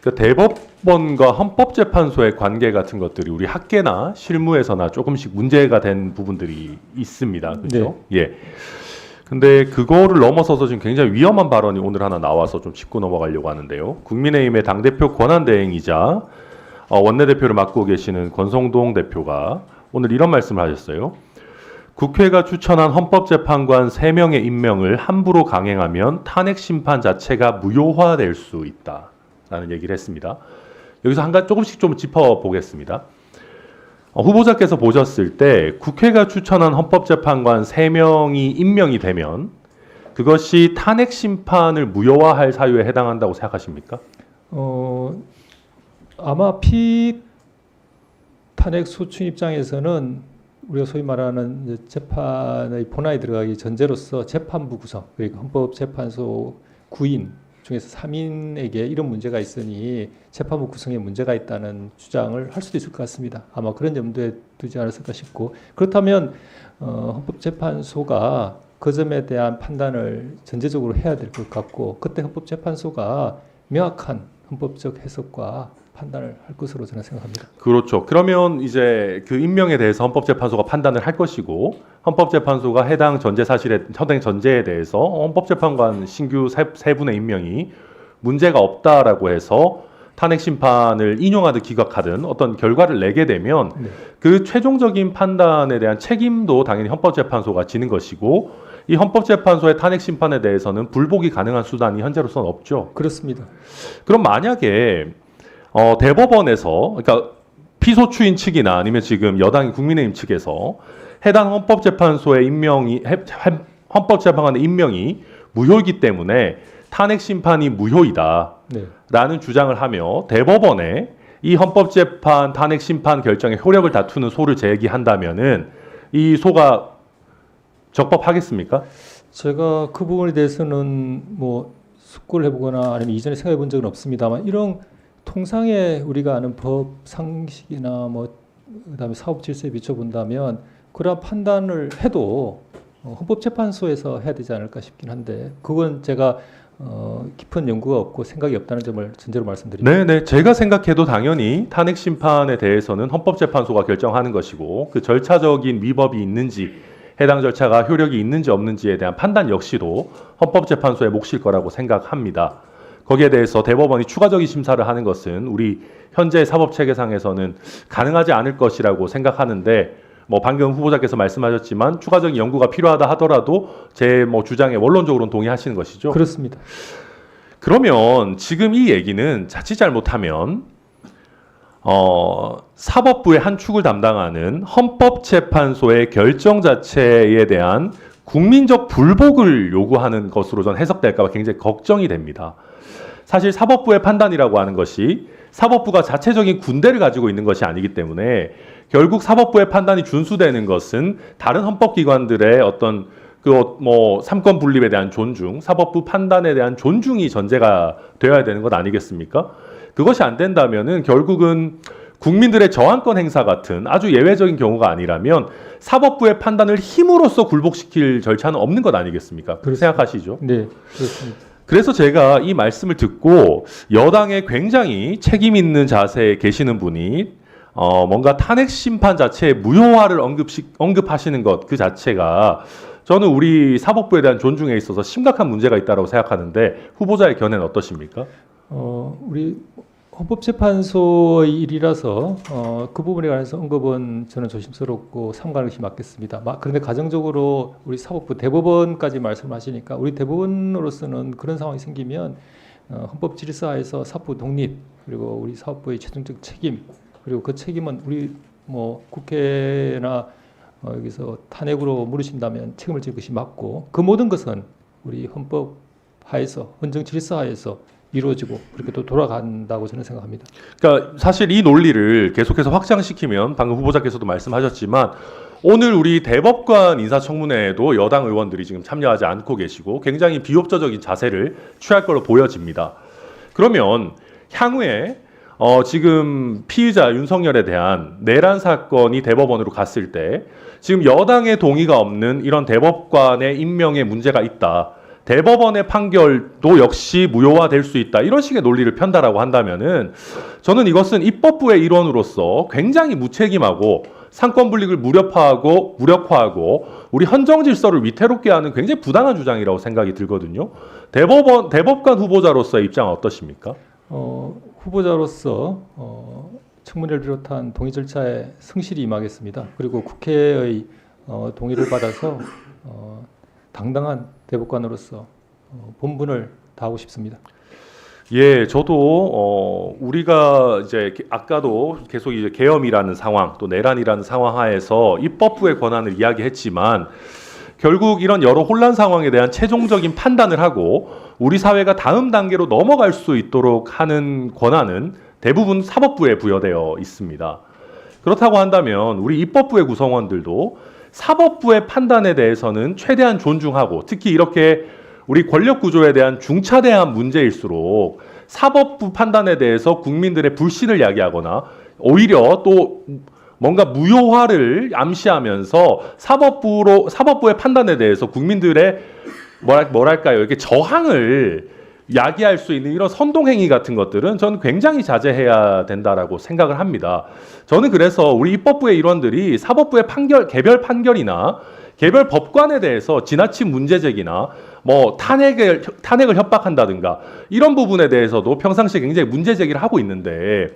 그러니까 대법원과 헌법재판소의 관계 같은 것들이 우리 학계나 실무에서나 조금씩 문제가 된 부분들이 있습니다. 그렇죠? 네. 예. 근데 그거를 넘어서서 지금 굉장히 위험한 발언이 오늘 하나 나와서 좀 짚고 넘어가려고 하는데요. 국민의힘의 당대표 권한대행이자 원내대표를 맡고 계시는 권성동 대표가 오늘 이런 말씀을 하셨어요. 국회가 추천한 헌법재판관 3명의 임명을 함부로 강행하면 탄핵 심판 자체가 무효화될 수 있다라는 얘기를 했습니다. 여기서 조금씩 좀 짚어보겠습니다. 후보자께서 보셨을 때 국회가 추천한 헌법재판관 3명이 임명이 되면 그것이 탄핵 심판을 무효화할 사유에 해당한다고 생각하십니까? 아마 피탄핵 소추 입장에서는 우리가 소위 말하는 재판의 본안에 들어가기 전제로서 재판부 구성, 그러니까 헌법재판소 9인 중에서 3인에게 이런 문제가 있으니 재판부 구성에 문제가 있다는 주장을 할 수도 있을 것 같습니다. 아마 그런 염두에 두지 않았을까 싶고, 그렇다면 헌법재판소가 그 점에 대한 판단을 전제적으로 해야 될 것 같고, 그때 헌법재판소가 명확한 헌법적 해석과 판단을 할 것으로 저는 생각합니다. 그렇죠. 그러면 이제 그 임명에 대해서 헌법재판소가 판단을 할 것이고, 헌법재판소가 해당 전제에 대해서 헌법재판관 신규 세 분의 임명이 문제가 없다라고 해서 탄핵 심판을 인용하든 기각하든 어떤 결과를 내게 되면 네. 그 최종적인 판단에 대한 책임도 당연히 헌법재판소가 지는 것이고, 이 헌법재판소의 탄핵 심판에 대해서는 불복이 가능한 수단이 현재로서는 없죠. 그렇습니다. 그럼 만약에 대법원에서, 그러니까 피소추인 측이나 아니면 지금 여당인 국민의힘 측에서 해당 헌법재판소의 헌법재판관의 임명이 무효이기 때문에 탄핵 심판이 무효이다라는 네. 주장을 하며 대법원에 이 헌법재판 탄핵 심판 결정의 효력을 다투는 소를 제기한다면은 이 소가 적법하겠습니까? 제가 그 부분에 대해서는 뭐 숙고를 해보거나 아니면 이전에 생각해 본 적은 없습니다만, 이런 통상의 우리가 아는 법 상식이나 그다음에 사업 질서에 비춰본다면 그러한 판단을 해도 헌법재판소에서 해야 되지 않을까 싶긴 한데, 그건 제가 깊은 연구가 없고 생각이 없다는 점을 전제로 말씀드립니다. 네네, 제가 생각해도 당연히 탄핵 심판에 대해서는 헌법재판소가 결정하는 것이고, 그 절차적인 위법이 있는지 해당 절차가 효력이 있는지 없는지에 대한 판단 역시도 헌법재판소의 몫일 거라고 생각합니다. 거기에 대해서 대법원이 추가적인 심사를 하는 것은 우리 현재 사법체계상에서는 가능하지 않을 것이라고 생각하는데, 방금 후보자께서 말씀하셨지만 추가적인 연구가 필요하다 하더라도 제 주장에 원론적으로는 동의하시는 것이죠? 그렇습니다. 그러면 지금 이 얘기는 자칫 잘못하면 사법부의 한 축을 담당하는 헌법재판소의 결정 자체에 대한 국민적 불복을 요구하는 것으로 전 해석될까 봐 굉장히 걱정이 됩니다. 사실 사법부의 판단이라고 하는 것이 사법부가 자체적인 군대를 가지고 있는 것이 아니기 때문에 결국 사법부의 판단이 준수되는 것은 다른 헌법기관들의 어떤 삼권 분립에 대한 존중, 사법부 판단에 대한 존중이 전제가 되어야 되는 것 아니겠습니까? 그것이 안 된다면은 결국은 국민들의 저항권 행사 같은 아주 예외적인 경우가 아니라면 사법부의 판단을 힘으로써 굴복시킬 절차는 없는 것 아니겠습니까? 그렇게 생각하시죠? 네, 그렇습니다. 그래서 제가 이 말씀을 듣고 여당에 굉장히 책임 있는 자세에 계시는 분이 뭔가 탄핵 심판 자체의 무효화를 언급하시는 것 그 자체가 저는 우리 사법부에 대한 존중에 있어서 심각한 문제가 있다고 생각하는데, 후보자의 견해는 어떠십니까? 우리 헌법재판소의 일이라서 그 부분에 관해서 언급은 저는 조심스럽고 삼가는 것이 맞겠습니다. 그런데 가정적으로 우리 사법부 대법원까지 말씀하시니까, 우리 대법원으로서는 그런 상황이 생기면 헌법 질서하에서 사법부 독립, 그리고 우리 사법부의 최종적 책임, 그리고 그 책임은 우리 국회나 여기서 탄핵으로 물으신다면 책임을 질 것이 맞고, 그 모든 것은 우리 헌법 하에서, 헌정 질서 하에서 이루어지고 그렇게 또 돌아간다고 저는 생각합니다. 그러니까 사실 이 논리를 계속해서 확장시키면 방금 후보자께서도 말씀하셨지만 오늘 우리 대법관 인사청문회에도 여당 의원들이 지금 참여하지 않고 계시고 굉장히 비협조적인 자세를 취할 걸로 보여집니다. 그러면 향후에 지금 피의자 윤석열에 대한 내란 사건이 대법원으로 갔을 때 지금 여당의 동의가 없는 이런 대법관의 임명에 문제가 있다. 대법원의 판결도 역시 무효화될 수 있다. 이런 식의 논리를 편다라고 한다면은 저는 이것은 입법부의 일원으로서 굉장히 무책임하고 상권 분립을 무력화하고 우리 헌정 질서를 위태롭게 하는 굉장히 부당한 주장이라고 생각이 들거든요. 대법관 후보자로서의 입장은 어떠십니까? 후보자로서 청문회를 비롯한 동의 절차에 성실히 임하겠습니다. 그리고 국회의 동의를 받아서 당당한 대법관으로서 본분을 다하고 싶습니다. 예, 저도 우리가 이제 아까도 계속 이제 계엄이라는 상황, 또 내란이라는 상황 하에서 입법부의 권한을 이야기했지만 결국 이런 여러 혼란 상황에 대한 최종적인 판단을 하고 우리 사회가 다음 단계로 넘어갈 수 있도록 하는 권한은 대부분 사법부에 부여되어 있습니다. 그렇다고 한다면 우리 입법부의 구성원들도 사법부의 판단에 대해서는 최대한 존중하고 특히 이렇게 우리 권력 구조에 대한 중차대한 문제일수록 사법부 판단에 대해서 국민들의 불신을 야기하거나 오히려 또 뭔가 무효화를 암시하면서 사법부의 판단에 대해서 국민들의 뭐랄까요, 이렇게 저항을 야기할 수 있는 이런 선동행위 같은 것들은 저는 굉장히 자제해야 된다라고 생각을 합니다. 저는 그래서 우리 입법부의 일원들이 사법부의 개별 판결이나 개별 법관에 대해서 지나친 문제 제기나 뭐 탄핵을 협박한다든가 이런 부분에 대해서도 평상시에 굉장히 문제 제기를 하고 있는데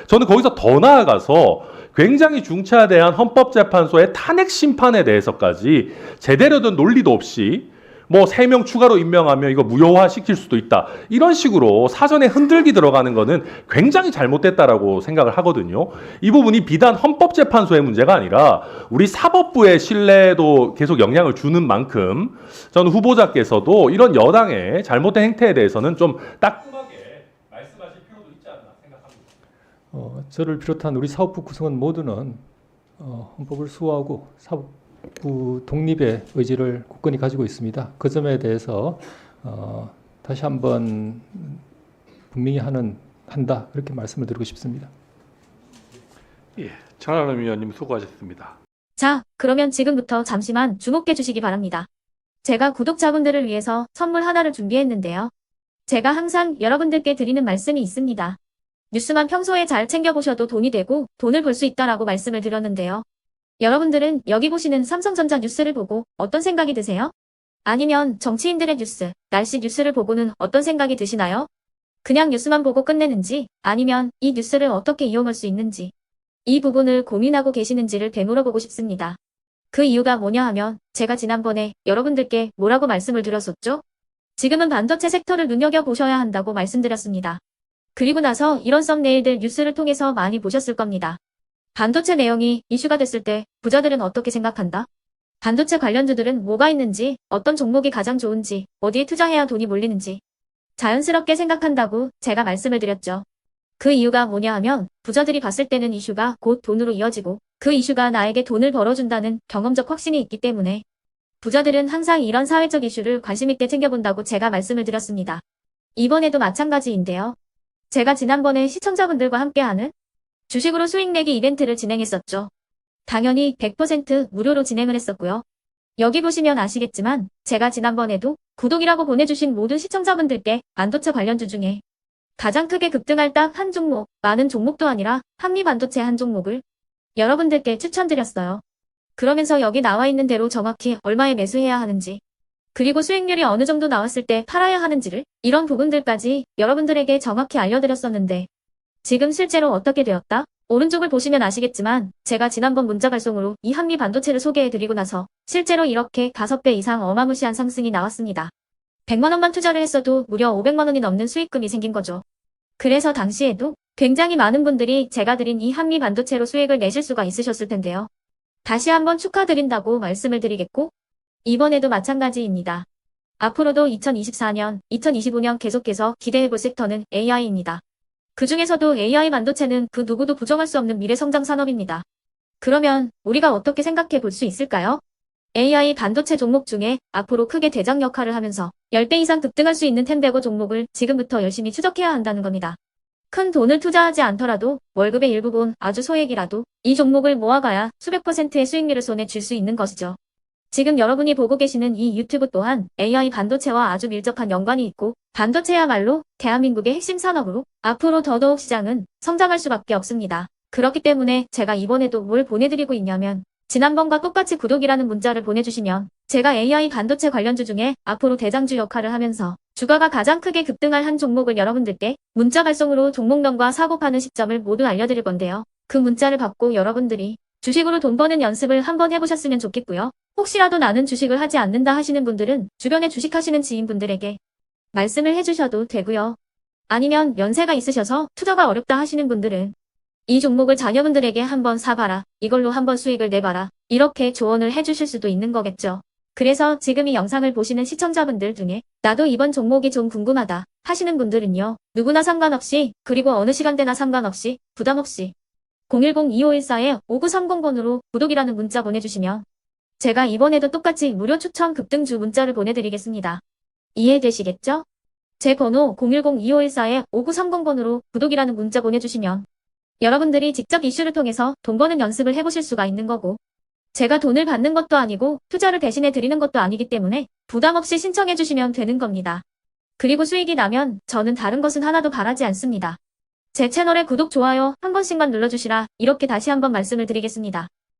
저는 거기서 더 나아가서 굉장히 중차대한 헌법재판소의 탄핵 심판에 대해서까지 제대로 된 논리도 없이 뭐 3명 추가로 임명하면 이거 무효화 시킬 수도 있다. 이런 식으로 사전에 흔들기 들어가는 거는 굉장히 잘못됐다라고 생각을 하거든요. 이 부분이 비단 헌법재판소의 문제가 아니라 우리 사법부의 신뢰도 계속 영향을 주는 만큼 저는 후보자께서도 이런 여당의 잘못된 행태에 대해서는 좀 따끔하게 말씀하실 필요도 있지 않나 생각합니다. 저를 비롯한 우리 사법부 구성원 모두는 헌법을 수호하고 사법부 독립의 의지를 굳건히 가지고 있습니다. 그 점에 대해서 다시 한번 분명히 한다 그렇게 말씀을 드리고 싶습니다. 예, 전하람 위원님 수고하셨습니다. 자, 그러면 지금부터 잠시만 주목해 주시기 바랍니다. 제가 구독자분들을 위해서 선물 하나를 준비했는데요. 제가 항상 여러분들께 드리는 말씀이 있습니다. 뉴스만 평소에 잘 챙겨보셔도 돈이 되고 돈을 벌 수 있다라고 말씀을 드렸는데요. 여러분들은 여기 보시는 삼성전자 뉴스를 보고 어떤 생각이 드세요? 아니면 정치인들의 뉴스, 날씨 뉴스를 보고는 어떤 생각이 드시나요? 그냥 뉴스만 보고 끝내는지 아니면 이 뉴스를 어떻게 이용할 수 있는지 이 부분을 고민하고 계시는지를 되물어보고 싶습니다. 그 이유가 뭐냐 하면 제가 지난번에 여러분들께 뭐라고 말씀을 드렸었죠? 지금은 반도체 섹터를 눈여겨보셔야 한다고 말씀드렸습니다. 그리고 나서 이런 썸네일들 뉴스를 통해서 많이 보셨을 겁니다. 반도체 내용이 이슈가 됐을 때 부자들은 어떻게 생각한다? 반도체 관련주들은 뭐가 있는지, 어떤 종목이 가장 좋은지, 어디에 투자해야 돈이 몰리는지 자연스럽게 생각한다고 제가 말씀을 드렸죠. 그 이유가 뭐냐 하면 부자들이 봤을 때는 이슈가 곧 돈으로 이어지고 그 이슈가 나에게 돈을 벌어준다는 경험적 확신이 있기 때문에 부자들은 항상 이런 사회적 이슈를 관심 있게 챙겨본다고 제가 말씀을 드렸습니다. 이번에도 마찬가지인데요. 제가 지난번에 시청자분들과 함께하는 주식으로 수익 내기 이벤트를 진행했었죠. 당연히 100% 무료로 진행을 했었고요. 여기 보시면 아시겠지만 제가 지난번에도 구독이라고 보내주신 모든 시청자분들께 반도체 관련주 중에 가장 크게 급등할 딱 한 종목, 많은 종목도 아니라 한미반도체 한 종목을 여러분들께 추천드렸어요. 그러면서 여기 나와 있는 대로 정확히 얼마에 매수해야 하는지 그리고 수익률이 어느 정도 나왔을 때 팔아야 하는지를 이런 부분들까지 여러분들에게 정확히 알려드렸었는데 지금 실제로 어떻게 되었다? 오른쪽을 보시면 아시겠지만 제가 지난번 문자 발송으로 이 한미 반도체를 소개해드리고 나서 실제로 이렇게 5배 이상 어마무시한 상승이 나왔습니다. 100만 원만 투자를 했어도 무려 500만 원이 넘는 수익금이 생긴 거죠. 그래서 당시에도 굉장히 많은 분들이 제가 드린 이 한미 반도체로 수익을 내실 수가 있으셨을 텐데요. 다시 한번 축하드린다고 말씀을 드리겠고 이번에도 마찬가지입니다. 앞으로도 2024년, 2025년 계속해서 기대해볼 섹터는 AI입니다. 그 중에서도 AI 반도체는 그 누구도 부정할 수 없는 미래 성장 산업입니다. 그러면 우리가 어떻게 생각해 볼 수 있을까요? AI 반도체 종목 중에 앞으로 크게 대장 역할을 하면서 10배 이상 급등할 수 있는 텐베고 종목을 지금부터 열심히 추적해야 한다는 겁니다. 큰 돈을 투자하지 않더라도 월급의 일부분 아주 소액이라도 이 종목을 모아가야 수백 %의 수익률을 손에 쥘 수 있는 것이죠. 지금 여러분이 보고 계시는 이 유튜브 또한 AI 반도체와 아주 밀접한 연관이 있고 반도체야말로 대한민국의 핵심 산업으로 앞으로 더더욱 시장은 성장할 수밖에 없습니다. 그렇기 때문에 제가 이번에도 뭘 보내드리고 있냐면 지난번과 똑같이 구독이라는 문자를 보내주시면 제가 AI 반도체 관련주 중에 앞으로 대장주 역할을 하면서 주가가 가장 크게 급등할 한 종목을 여러분들께 문자 발송으로 종목명과 사고 파는 시점을 모두 알려드릴 건데요. 그 문자를 받고 여러분들이 주식으로 돈 버는 연습을 한번 해보셨으면 좋겠고요. 혹시라도 나는 주식을 하지 않는다 하시는 분들은 주변에 주식하시는 지인분들에게 말씀을 해주셔도 되고요. 아니면 연세가 있으셔서 투자가 어렵다 하시는 분들은 이 종목을 자녀분들에게 한번 사봐라. 이걸로 한번 수익을 내봐라. 이렇게 조언을 해주실 수도 있는 거겠죠. 그래서 지금 이 영상을 보시는 시청자분들 중에 나도 이번 종목이 좀 궁금하다 하시는 분들은요. 누구나 상관없이 그리고 어느 시간대나 상관없이 부담없이 010-2514-5930번으로 구독이라는 문자 보내주시면 제가 이번에도 똑같이 무료 추천 급등주 문자를 보내드리겠습니다. 이해되시겠죠? 제 번호 010-2514-5930번으로 구독이라는 문자 보내주시면 여러분들이 직접 이슈를 통해서 돈 버는 연습을 해보실 수가 있는 거고 제가 돈을 받는 것도 아니고 투자를 대신해 드리는 것도 아니기 때문에 부담 없이 신청해 주시면 되는 겁니다. 그리고 수익이 나면 저는 다른 것은 하나도 바라지 않습니다. 제 채널에 구독, 좋아요 한 번씩만 눌러주시라 이렇게 다시 한번 말씀을 드리겠습니다.